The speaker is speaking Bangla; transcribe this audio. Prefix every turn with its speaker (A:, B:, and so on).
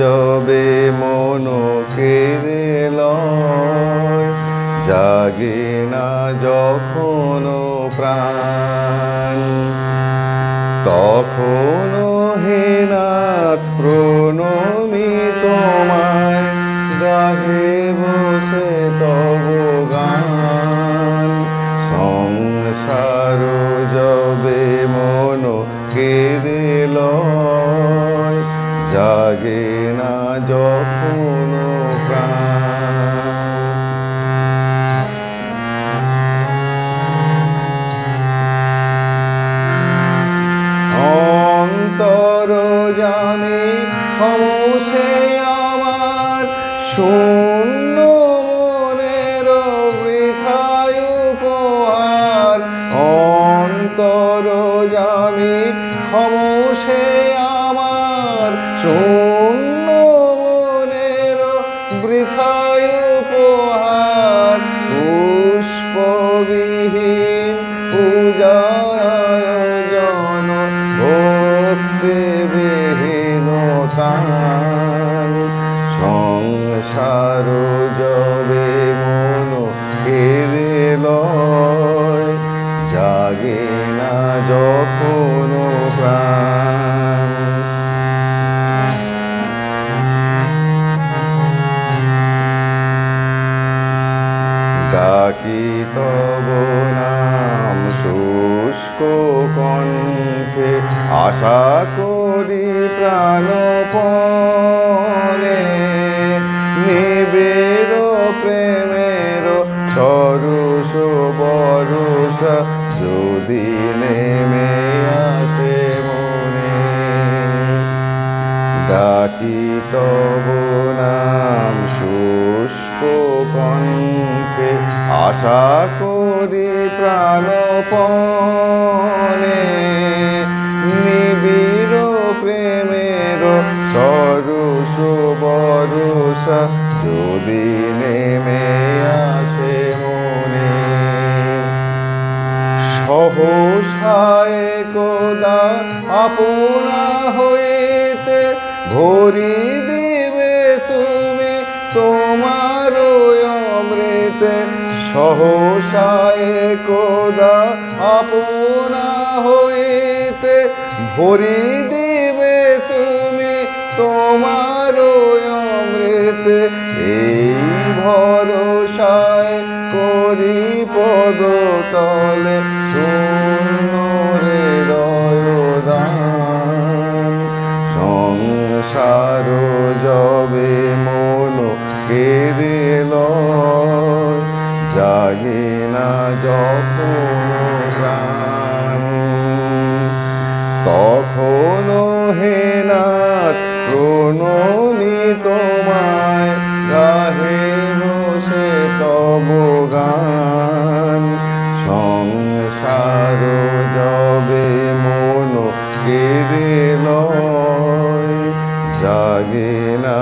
A: যবে মন কেড়ে লয়, জাগে না যখন প্রাণ, তখন হে নাথ প্রণমি তোমায়, গাহে বসে তব গান। সংসার যবে মন কেড়ে লয়, জাগে না যখন প্রাণ। অন্তর জানি খামোশে আমার, শূন্য মনের বৃথায় উপহার। অন্তর জানি খামোশে আমার, শূন্য মনের বৃথায় উপহার। পুষ্পবিহীন পূজায়োজন, ভক্তিবিহীন তান। সংসার যবে মন কেড়ে লয়, জাগে না যখন প্রাণ। ডাকি তব নাম শুষ্ক কণ্ঠে, আশা করি প্রাণপণে। নিবিড় প্রেমের সরস বরষ, যদি নেমে আসে মনে। ডাকি তব নাম শুষ্ক কণ্ঠে, আশা করি প্রাণপণে। নিবিড় প্রেমের সরস বরষ, যদি নেমে আসে মনে। সহসায় কোদা আপনা হইতে, ভরি দিবে তুমি তোমার অমৃতে। সহসায় কোদা আপনা হইতে, ভরি দিবে তুমি তোমার অমৃতে। এই ভরসায় করি পদ তলে, শূন্য হৃদয় দান। সংসার যবে মন কেড়ে লয়, জাগে না যখন প্রাণ। তখন হে নাথ প্রণমি তোমায়, গাহে বসে তব গান। সংসার যবে মন কেড়ে লয়, জাগে না